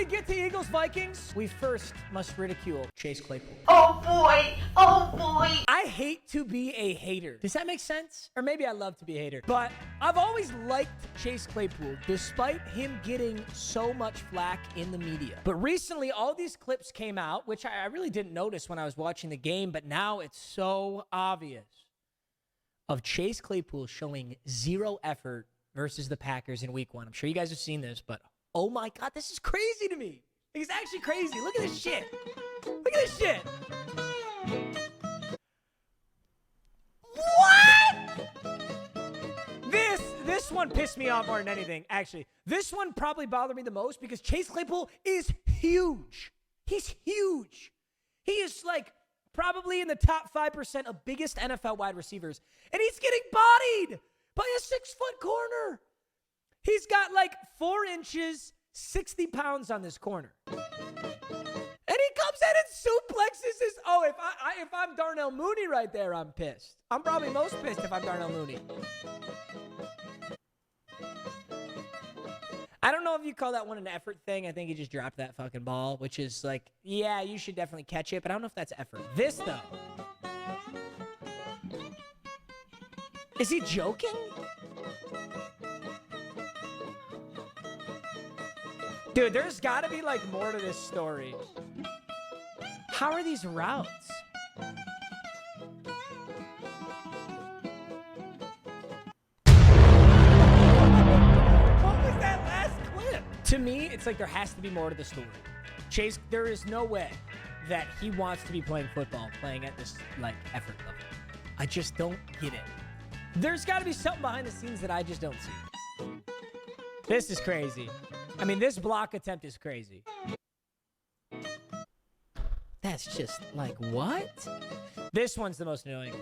get to Eagles-Vikings, we first must ridicule Chase Claypool. Oh boy! Oh boy! I hate to be a hater. Does that make sense? Or maybe I love to be a hater. But I've always liked Chase Claypool, despite him getting so much flack in the media. But recently, all these clips came out, which I really didn't notice when I was watching the game, but now it's so obvious, of Chase Claypool showing zero effort versus the Packers in week 1. I'm sure you guys have seen this, but oh my God, this is crazy to me. It's actually crazy. Look at this shit. Look at this shit. What? This one pissed me off more than anything, actually. This one probably bothered me the most because Chase Claypool is huge. He's huge. He is like probably in the top 5% of biggest NFL wide receivers. And he's getting bodied by a 6-foot corner. He's got like 4 inches, 60 pounds on this corner. And he comes in and suplexes his... Oh, if I'm Darnell Mooney right there, I'm pissed. I'm probably most pissed if I'm Darnell Mooney. I don't know if you call that one an effort thing. I think he just dropped that fucking ball, which is like, yeah, you should definitely catch it, but I don't know if that's effort. This, though. Is he joking? Dude, there's got to be, like, more to this story. How are these routes? To me, it's like there has to be more to the story. Chase, there is no way that he wants to be playing football, playing at this, like, effort level. I just don't get it. There's got to be something behind the scenes that I just don't see. This is crazy. I mean, this block attempt is crazy. That's just, like, what? This one's the most annoying.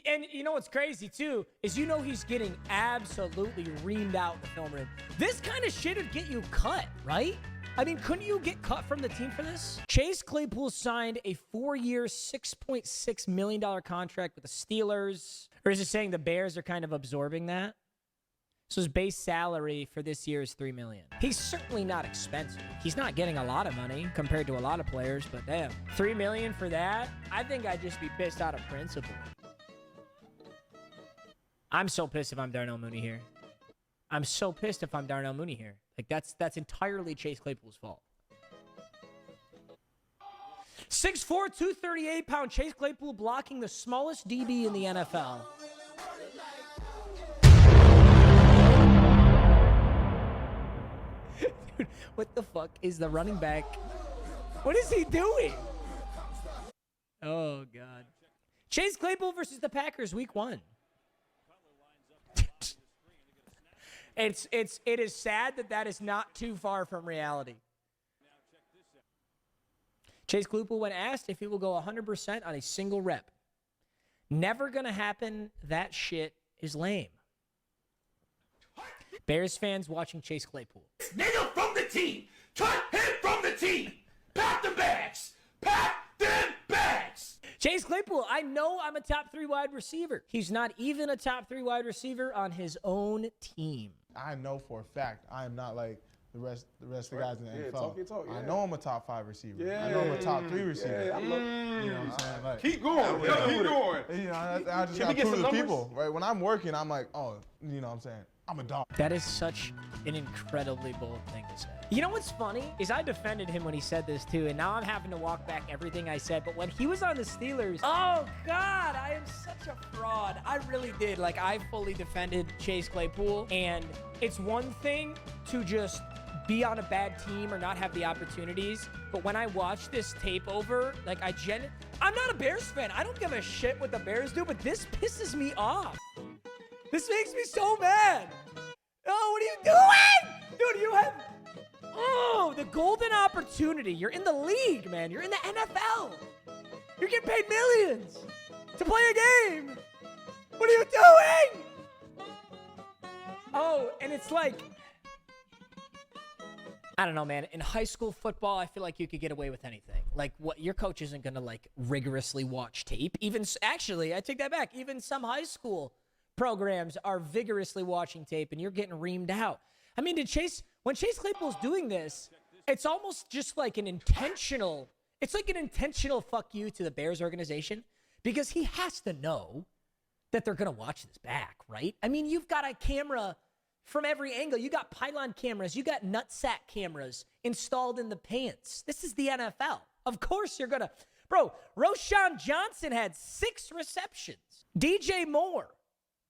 And you know what's crazy, too, is you know he's getting absolutely reamed out in the film room. This kind of shit would get you cut, right? I mean, couldn't you get cut from the team for this? Chase Claypool signed a 4-year, $6.6 million contract with the Steelers. Or is it saying the Bears are kind of absorbing that? So his base salary for this year is $3 million. He's certainly not expensive. He's not getting a lot of money compared to a lot of players, but damn. $3 million for that? I think I'd just be pissed out of principle. I'm so pissed if I'm Darnell Mooney here. I'm so pissed if I'm Darnell Mooney here. Like, that's entirely Chase Claypool's fault. 6'4", 238-pound Chase Claypool blocking the smallest DB in the NFL. Dude, what the fuck is the running back? What is he doing? Oh, God. Chase Claypool versus the Packers, week 1. It is sad that is not too far from reality. Chase Claypool, when asked if he will go 100% on a single rep, never gonna happen. That shit is lame. Bears fans watching Chase Claypool. Nigga from the team, cut him from the team. Pack the bags. Pack them bags. Chase Claypool, I know I'm a top 3 wide receiver. He's not even a top 3 wide receiver on his own team. I know for a fact I am not like the rest of the guys in the NFL. Talk, yeah. I know I'm a top 5 receiver. Yeah. I know I'm a top 3 receiver. Yeah, you know what I'm saying? Like, keep going. Keep going. You know, I just got to prove to people. Right? When I'm working, I'm like, oh, you know what I'm saying? I'm a dog. That is such an incredibly bold thing to say. You know what's funny is I defended him when he said this too, and now I'm having to walk back everything I said. But when he was on the Steelers, oh God, I am such a fraud. I really did. Like, I fully defended Chase Claypool, and it's one thing to just be on a bad team or not have the opportunities. But when I watch this tape over, like, I'm not a Bears fan. I don't give a shit what the Bears do, but this pisses me off. This makes me so mad. Oh, what are you doing? Dude, you have... Oh, the golden opportunity. You're in the league, man. You're in the NFL. You're getting paid millions to play a game. What are you doing? Oh, and it's like... I don't know, man. In high school football, I feel like you could get away with anything. Like, what your coach isn't going to, like, rigorously watch tape. Even... Actually, I take that back. Even some high school... programs are vigorously watching tape, and you're getting reamed out. I mean, when Chase Claypool's doing this, it's almost just like an intentional, it's like an intentional fuck you to the Bears organization because he has to know that they're going to watch this back, right? I mean, you've got a camera from every angle. You got pylon cameras. You got nutsack cameras installed in the pants. This is the NFL. Of course you're going to. Bro, Roshan Johnson had 6 receptions. DJ Moore,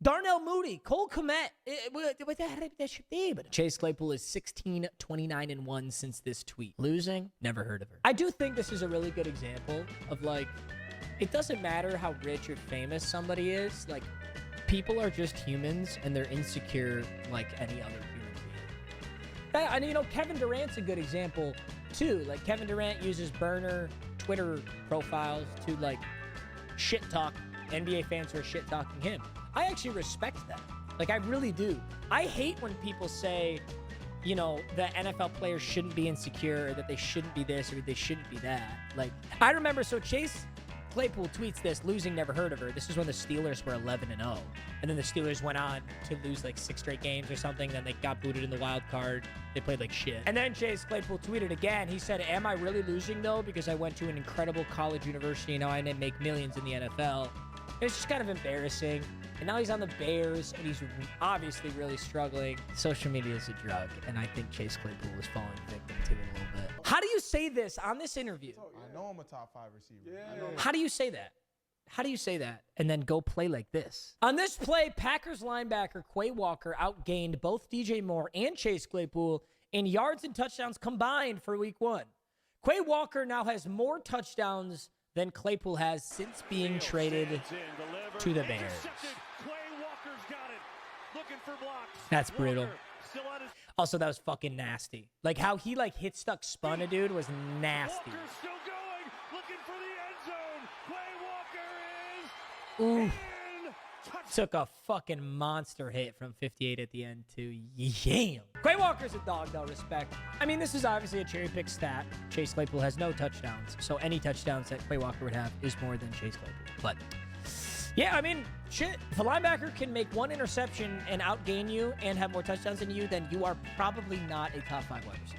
Darnell Mooney, Cole Kmet. That should be. But Chase Claypool is 16-29-1 since this tweet. Losing? Never heard of her. I do think this is a really good example of, like, it doesn't matter how rich or famous somebody is. Like, people are just humans, and they're insecure like any other human being. And, you know, Kevin Durant's a good example, too. Like, Kevin Durant uses burner Twitter profiles to, like, shit talk NBA fans who are shit talking him. I actually respect that. Like, I really do. I hate when people say, you know, that NFL players shouldn't be insecure, or that they shouldn't be this, or they shouldn't be that. Like, I remember, so Chase Claypool tweets this, losing, never heard of her. This is when the Steelers were 11-0. And then the Steelers went on to lose like 6 straight games or something. Then they got booted in the wild card. They played like shit. And then Chase Claypool tweeted again. He said, am I really losing though? Because I went to an incredible college university and now I didn't make millions in the NFL. It's just kind of embarrassing. And now he's on the Bears and he's obviously really struggling. Social media is a drug. And I think Chase Claypool is falling victim to it a little bit. How do you say this on this interview? I know I'm a top 5 receiver. Yeah. How do you say that? How do you say that and then go play like this? On this play, Packers linebacker Quay Walker outgained both DJ Moore and Chase Claypool in yards and touchdowns combined for week 1. Quay Walker now has more touchdowns than Claypool has since being traded to the Bears. That's brutal. Also, that was fucking nasty. Like, how he, like, hit stuck spun a dude was nasty. Ooh. Took a fucking monster hit from 58 at the end to yam. Quay Walker's a dog, though, respect. I mean, this is obviously a cherry-pick stat. Chase Claypool has no touchdowns, so any touchdowns that Quay Walker would have is more than Chase Claypool. But, yeah, I mean, shit. If a linebacker can make 1 interception and outgain you and have more touchdowns than you, then you are probably not a top 5 wide receiver.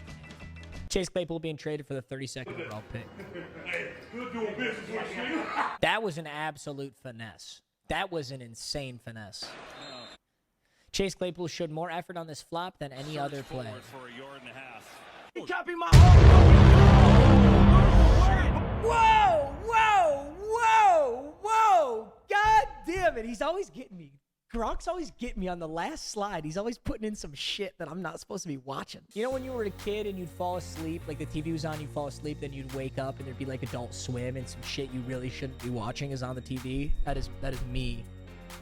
Chase Claypool being traded for the 32nd overall pick. That was an absolute finesse. That was an insane finesse. Chase Claypool showed more effort on this flop than any other play. He copied my Whoa, whoa, whoa, whoa. God damn it. He's always getting me. Gronk's always getting me on the last slide. He's always putting in some shit that I'm not supposed to be watching. You know when you were a kid and you'd fall asleep, like the TV was on, you'd fall asleep, then you'd wake up and there'd be like Adult Swim and some shit you really shouldn't be watching is on the TV? That is me.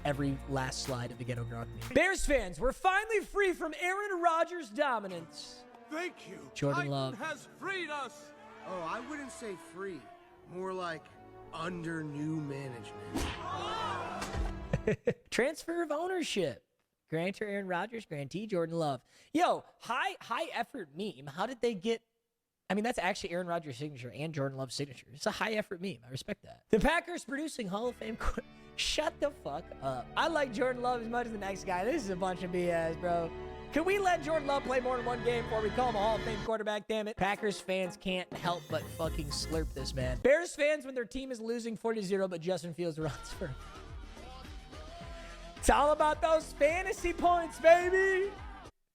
Every last slide of the Ghetto Gronk meme. Bears fans, we're finally free from Aaron Rodgers' dominance. Thank you. Jordan Love has freed us. Oh, I wouldn't say free. More like under new management. Transfer of ownership. Grantor Aaron Rodgers, grantee Jordan Love. Yo, high effort meme. How did they get? I mean, that's actually Aaron Rodgers' signature and Jordan Love's signature. It's a high effort meme. I respect that. The Packers producing Hall of Fame. Shut the fuck up. I like Jordan Love as much as the next guy. This is a bunch of BS, bro. Can we let Jordan Love play more than 1 game before we call him a Hall of Fame quarterback, damn it? Packers fans can't help but fucking slurp this, man. Bears fans when their team is losing 40-0, but Justin Fields runs for... It's all about those fantasy points, baby.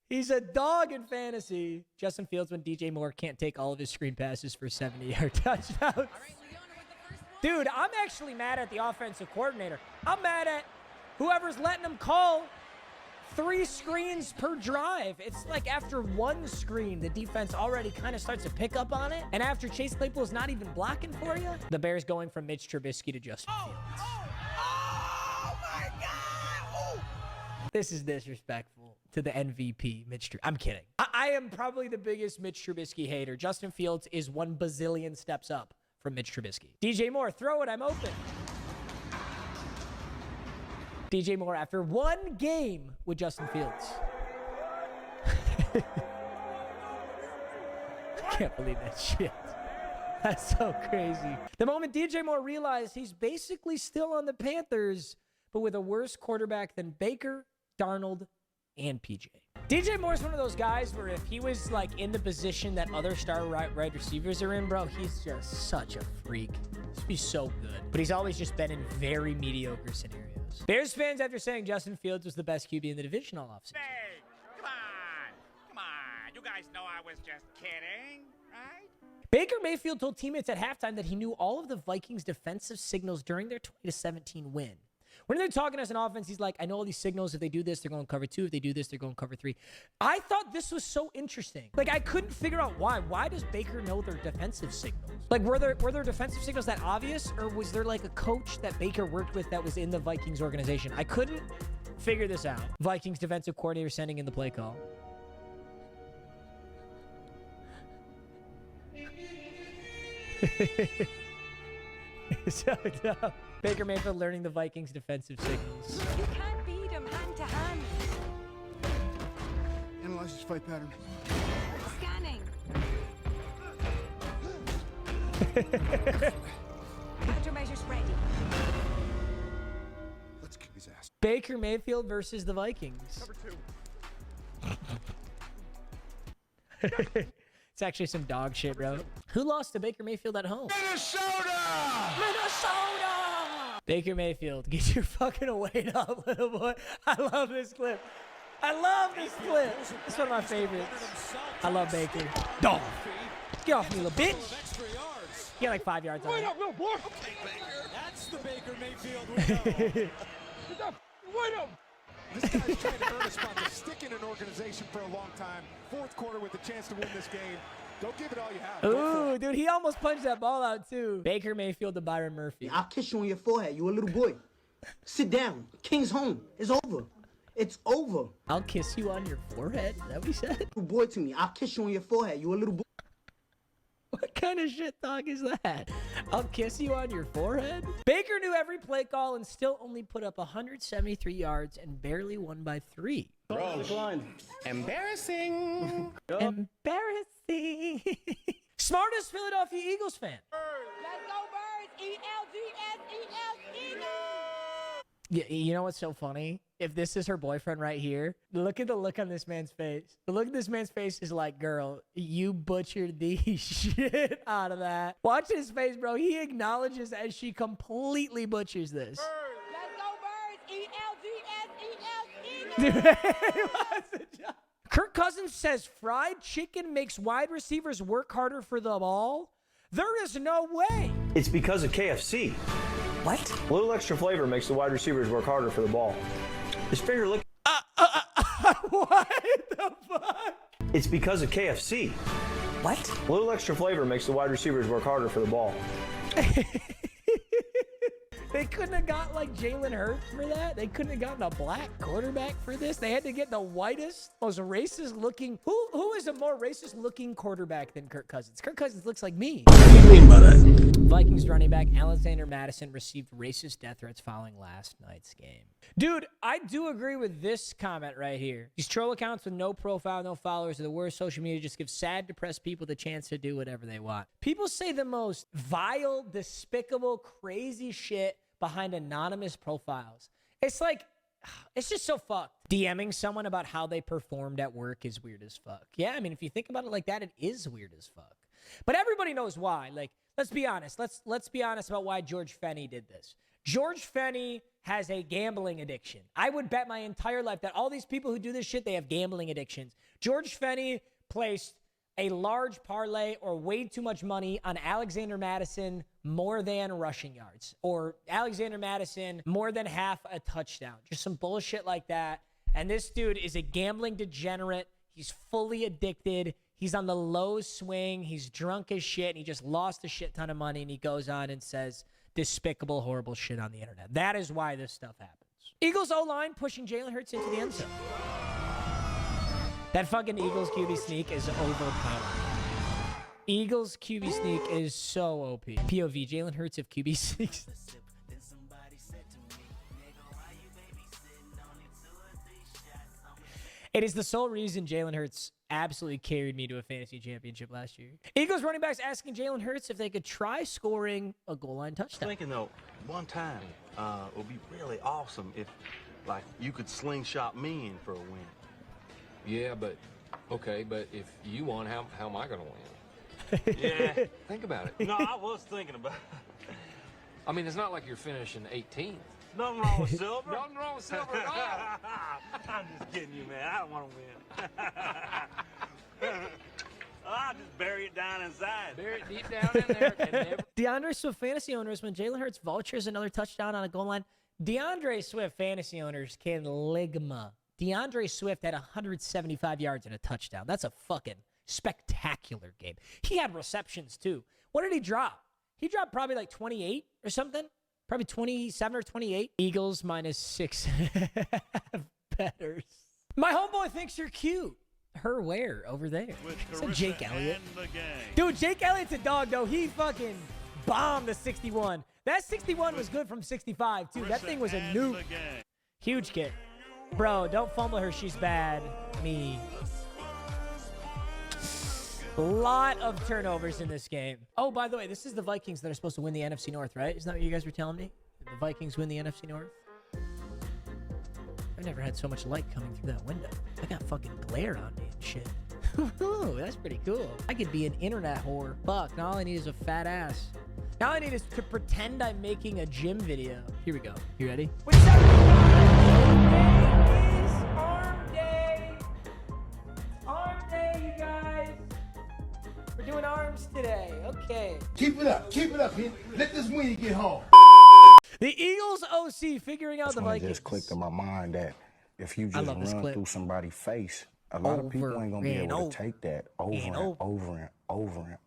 He's a dog in fantasy. Justin Fields when DJ Moore can't take all of his screen passes for 70-yard touchdowns. Dude, I'm actually mad at the offensive coordinator. I'm mad at whoever's letting him call 3 screens per drive. It's like after 1 screen, the defense already kind of starts to pick up on it. And after Chase Claypool's not even blocking for you, the Bears going from Mitch Trubisky to Justin Fields. Oh my God. This is disrespectful to the MVP, Mitch Trubisky. I'm kidding. I am probably the biggest Mitch Trubisky hater. Justin Fields is 1 bazillion steps up from Mitch Trubisky. DJ Moore, throw it. I'm open. DJ Moore after 1 game with Justin Fields. I can't believe that shit. That's so crazy. The moment DJ Moore realized he's basically still on the Panthers, but with a worse quarterback than Baker, Darnold, and PJ. DJ Moore's one of those guys where if he was like in the position that other star wide receivers are in, bro, he's just such a freak. He'd be so good. But he's always just been in very mediocre scenarios. Bears fans, after saying Justin Fields was the best QB in the division all offseason. Hey, come on. You guys know I was just kidding, right? Baker Mayfield told teammates at halftime that he knew all of the Vikings' defensive signals during their 20-17 win. When they're talking as an offense, he's like, I know all these signals. If they do this, they're going cover 2. If they do this, they're going cover 3. I thought this was so interesting. Like, I couldn't figure out why. Why does Baker know their defensive signals? Like, were their defensive signals that obvious? Or was there, like, a coach that Baker worked with that was in the Vikings organization? I couldn't figure this out. Vikings defensive coordinator sending in the play call. So dumb. Baker Mayfield learning the Vikings defensive signals. You can't beat him hand to hand. Analyze his fight pattern. Scanning. Countermeasures ready. Let's kick his ass. Baker Mayfield versus the Vikings. Number 2. It's actually some dog shit, bro. Who lost to Baker Mayfield at home? Minnesota! Baker Mayfield, get your fucking weight up, little boy. I love this clip. I love this clip. It's one of my favorites. I love Baker. Dog. Get off me, little bitch. Get like 5 yards on it. Wait up, little boy. That's the Baker Mayfield we know. Wait up. This guy's trying to earn a spot to stick in an organization for a long time. Fourth quarter with a chance to win this game. Don't give it all you have. Ooh, dude, he almost punched that ball out, too. Baker Mayfield to Byron Murphy. I'll kiss you on your forehead. You a little boy. Sit down. King's home. It's over. It's over. I'll kiss you on your forehead? Is that what he said? Little boy to me. I'll kiss you on your forehead. You a little boy. What kind of shit talk is that? I'll kiss you on your forehead? Baker knew every play call and still only put up 173 yards and barely won by 3. Embarrassing. Embarrassing. Smartest Philadelphia Eagles fan. Let's go, Birds. E-L-G-S-E-L, Eagles. You know what's so funny? If this is her boyfriend right here, look at the look on this man's face. The look on this man's face is like, girl, you butchered the shit out of that. Watch his face, bro. He acknowledges as she completely butchers this. Let's go, Birds. E-L-G-S-E-L, Eagles. Kirk Cousins says fried chicken makes wide receivers work harder for the ball. There is no way. It's because of KFC. What? A little extra flavor makes the wide receivers work harder for the ball. His finger look. What the fuck? It's because of KFC. What? A little extra flavor makes the wide receivers work harder for the ball. They couldn't have got like Jalen Hurts for that. They couldn't have gotten a black quarterback for this. They had to get the whitest, most racist looking. Who is a more racist looking quarterback than Kirk Cousins? Kirk Cousins looks like me. What do you mean by that? Vikings running back Alexander Madison received racist death threats following last night's game. Dude, I do agree with this comment right here. These troll accounts with no profile, no followers are the worst. Social media just gives sad, depressed people the chance to do whatever they want. People say the most vile, despicable, crazy shit behind anonymous profiles. It's like, it's just so fucked. DMing someone about how they performed at work is weird as fuck. Yeah, I mean, if you think about it like that, it is weird as fuck. But everybody knows why. Like, let's be honest. Let's be honest about why George Fenney did this. George Fenney has a gambling addiction. I would bet my entire life that all these people who do this shit, they have gambling addictions. George Fenney placed a large parlay or way too much money on Alexander Madison more than rushing yards, or Alexander Madison more than half a touchdown. Just some bullshit like that. And this dude is a gambling degenerate. He's fully addicted. He's on the low swing. He's drunk as shit. And he just lost a shit ton of money. And he goes on and says despicable, horrible shit on the internet. That is why this stuff happens. Eagles O-line pushing Jalen Hurts into the end zone. That fucking Eagles QB sneak is overpowered. Eagles QB sneak is so OP. POV, Jalen Hurts if QB sneaks. It is the sole reason Jalen Hurts absolutely carried me to a fantasy championship last year. Eagles running backs asking Jalen Hurts if they could try scoring a goal line touchdown. Thinking though, one time it would be really awesome if, like, you could slingshot me in for a win. Yeah, but okay, but if you won, how am I gonna win? Yeah, think about it. No, I was thinking about it. I mean, it's not like you're finishing 18th. Nothing wrong with silver. Nothing wrong with silver at all. I'm just kidding you, man. I don't want to win. I'll just bury it down inside. Bury it deep down in there. And never... DeAndre Swift fantasy owners, when Jalen Hurts vultures another touchdown on a goal line, DeAndre Swift fantasy owners can ligma. DeAndre Swift had 175 yards and a touchdown. That's a fucking spectacular game. He had receptions, too. What did he drop? He dropped probably like 28 or something. Probably 27 or 28. Eagles -6 betters. My homeboy thinks you're cute. Her where over there? Is that Jake Elliott? Dude, Jake Elliott's a dog, though. He fucking bombed the 61. That 61 was good from 65, too. That thing was a nuke. Huge kick. Bro, don't fumble her. She's bad. Me. A lot of turnovers in this game. Oh, by the way, this is the Vikings that are supposed to win the NFC North, right? Isn't that what you guys were telling me? The Vikings win the NFC North? I've never had so much light coming through that window. I got fucking glare on me and shit. Ooh, that's pretty cool. I could be an internet whore. Fuck, now all I need is a fat ass. Now all I need is to pretend I'm making a gym video. Here we go. You ready? What's up? Today is arm day. Arm day, you guys. We're doing arms today. Okay. Keep it up, man. Let this win get home. The Eagles OC figuring out the Vikings. Just clicked in my mind that if you just run through somebody's face, a lot of people ain't gonna be able to take that over and over and over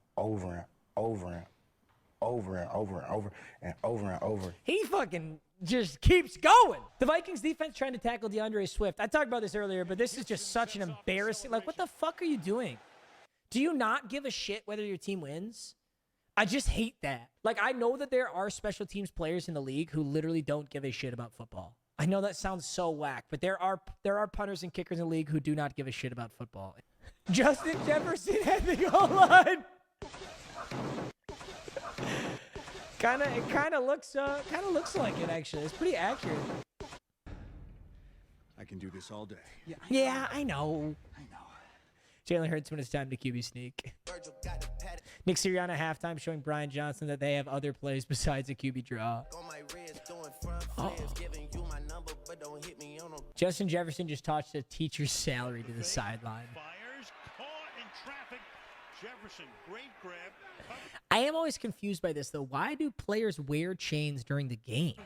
and over. He fucking just keeps going. The Vikings defense trying to tackle DeAndre Swift. I talked about this earlier, but this is just such an embarrassing. Like, what the fuck are you doing? Do you not give a shit whether your team wins? I just hate that. Like, I know that there are special teams players in the league who literally don't give a shit about football. I know that sounds so whack, but there are punters and kickers in the league who do not give a shit about football. Justin Jefferson at the goal line. It kind of looks like it, actually. It's pretty accurate. I can do this all day. Yeah, I know. Jalen Hurts when it's time to QB sneak. Nick Sirianni halftime showing Brian Johnson that they have other plays besides a QB draw. Oh. Justin Jefferson just tossed a teacher's salary to the sideline. I am always confused by this, though. Why do players wear chains during the game?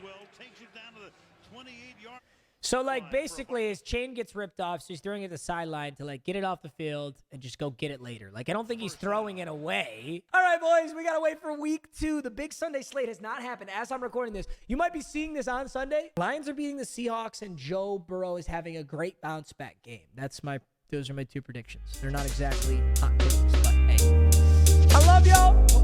So, like, basically his chain gets ripped off, so he's throwing it to the sideline to, like, get it off the field and just go get it later. Like, I don't think he's throwing it away. All right, boys, we got to wait for week 2. The big Sunday slate has not happened as I'm recording this. You might be seeing this on Sunday. Lions are beating the Seahawks, and Joe Burrow is having a great bounce-back game. Those are my 2 predictions. They're not exactly hot takes, but hey. I love y'all.